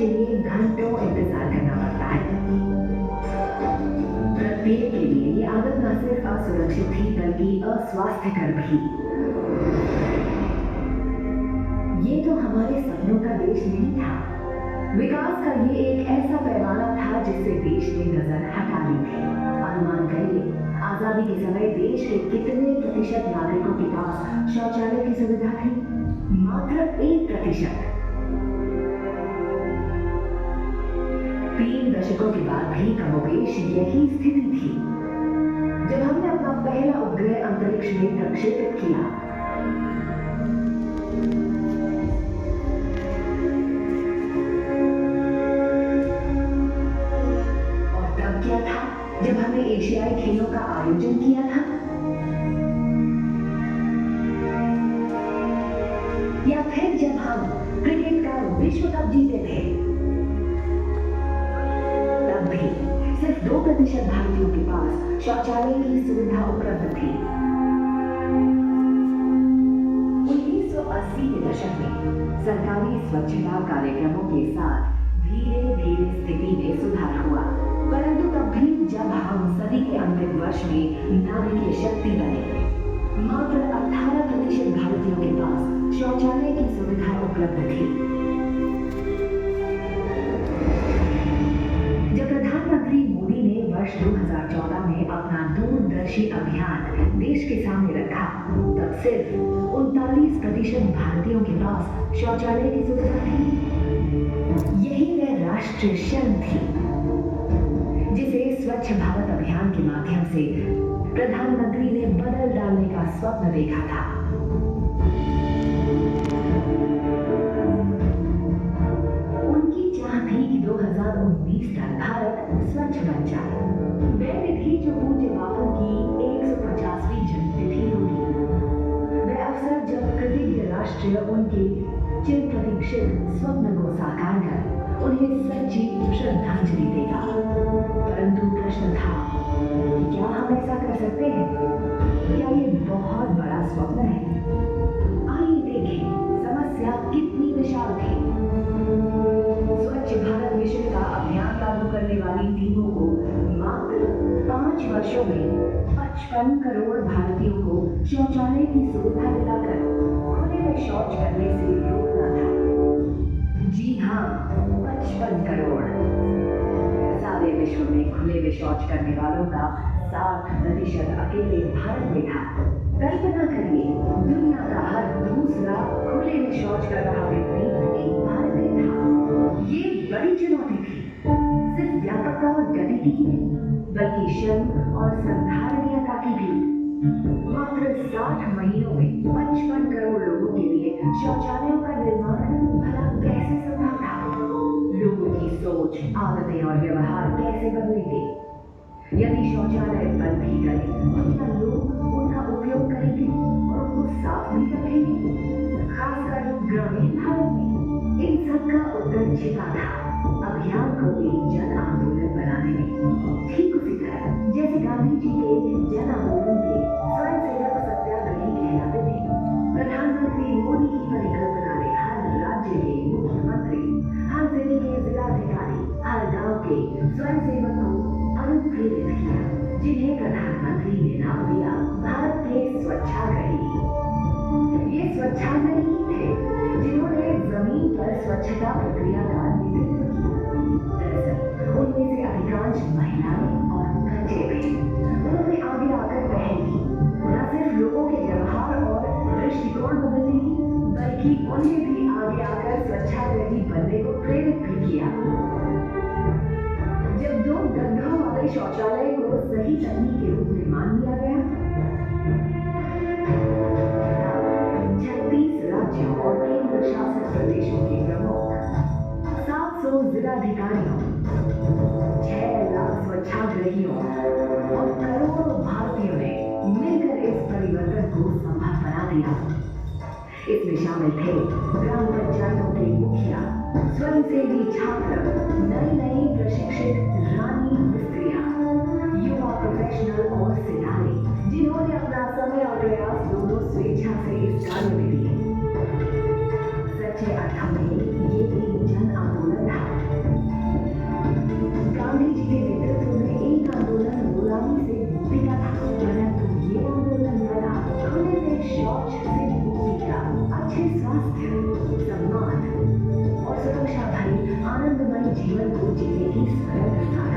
के लिए घंटों इंतजार करना पड़ता है। प्रत्येक के लिए ये आदत न सिर्फ असुरक्षित थी बल्कि अस्वास्थ्यकर भी। ये तो हमारे सपनों का देश नहीं था। विकास का ये एक ऐसा पैमाना था जिससे देश ने नजर हटा ली थी। अनुमान करिए, आजादी के समय देश के कितने प्रतिशत नागरिकों के पास शौचालय की सुविधा थी? मात्र 1%। 3 दशकों के बाद भी कमोबेश यही स्थिति थी। जब हमने अपना पहला उपग्रह अंतरिक्ष में प्रक्षेपित किया, और तब क्या था जब हमने एशियाई खेलों का आयोजन किया था, या फिर जब हम क्रिकेट का विश्व कप जीते थे, तब भी सिर्फ 2% भारतीयों के पास शौचालय की सुविधा उपलब्ध थी। 1980 के दशक में सरकारी स्वच्छता कार्यक्रमों के साथ धीरे धीरे स्थिति में सुधार हुआ, परंतु तब भी जब हम सदी के अंतिम वर्ष में नागरिक शक्ति बने, मात्र 18% भारतीयों के पास शौचालय की सुविधा उपलब्ध थी। जब प्रधानमंत्री मोदी ने वर्ष 2014 में अपना दूरदर्शी अभियान देश के सामने रखा, तब सिर्फ 39% भारतीयों के पास शौचालय की सुविधा थी। यही वह राष्ट्रीय शर्म थी जिसे स्वच्छ भारत अभियान के माध्यम से प्रधानमंत्री ने बदल डालने का स्वप्न देखा था। उनकी चाह थी कि 2019 तक भारत स्वच्छ बन जाए। वह तिथि जो पूज्य बापू की 150वीं जन्मतिथि होगी। वह अवसर जब कृतज्ञ राष्ट्र उनके चिर प्रतीक्षित स्वप्न को साकार कर उन्हें सच्ची श्रद्धांजलि देगा। परंतु प्रश्न था, क्या हम ऐसा कर सकते हैं? क्या ये बहुत बड़ा स्वप्न है? आइए देखें समस्या कितनी विशाल थी। स्वच्छ भारत मिशन का अभियान लागू करने वाली टीमों को मात्र 5 वर्षों में 55 करोड़ भारतीयों को शौचालय की सुविधा दिलाकर खुले में शौच करने से रोकना था। जी हाँ, 55 करोड़। सारे विश्व में खुले में शौच करने वालों का 60% अकेले भारत में था। कल्पना करिए, दुनिया का हर दूसरा खुले में शौच कर रहा व्यक्ति एक भारत में था। ये बड़ी चुनौती थी, सिर्फ व्यापकता और गति की नहीं, बल्कि श्रम और संधारणीयता की भी। मात्र 60 महीनों में 55 करोड़ लोगों के लिए शौचालयों का निर्माण भला कैसे संभव था? लोगों की सोच, आदतें और व्यवहार कैसे बदलेंगे? यदि शौचालय बंद भी करें तो क्या लोग उनका उपयोग करेंगे और उनको साफ भी रखेंगे? खासकर ग्रामीण भारत में इन सब का उत्तर छिपा था अभियान को एक जन आंदोलन बनाने में। ठीक उसी तरह जैसे गांधी जी के जन आंदोलन के स्वयंसेवक सत्याग्रही कहलाते थे, प्रधानमंत्री मोदी की परिकल्पना ने हर राज्य के मुख्यमंत्री, हर जिले के जिलाधिकारी, हर गांव के स्वयंसेवक को अनुप्रेरित किया, जिन्हें प्रधानमंत्री ने नाम दिया भारत के स्वच्छाग्रही। ये स्वच्छाग्रही थे जिन्होंने जमीन पर स्वच्छता प्रक्रिया का नेतृत्व किया। दरअसल उनमें से अधिकांश महिलाएं और बच्चे थे। उन्होंने आगे आकर पहल की, न सिर्फ लोगों के व्यवहार और दृष्टिकोण बदलने की, बल्कि उन्हें भी आगे आकर स्वच्छाग्रही बनने को प्रेरित भी किया। जब 2 गड्ढों वाले शौचालय को सही तकनीक के रूप में मान लिया गया, 36 राज्यों और केंद्र शासित प्रदेशों के प्रमुख, 700 जिलाधिकारियों, 6 लाख स्वच्छाग्रहियों और करोड़ों भारतीयों ने मिलकर इस परिवर्तन को संभव बना दिया। इसमें शामिल थे ग्राम पंचायतों के मुखिया, स्वयंसेवी छात्र, नई प्रशिक्षित रानी मिस्त्रियां, युवा प्रोफेशनल और सितारे, जिन्होंने अपना समय और प्रयास दोनों स्वेच्छा से इस कार्य में दिए। सच्चे अर्थों में ये एक जन आंदोलन था। अपने जीवन को जीने की सरल रफ्तार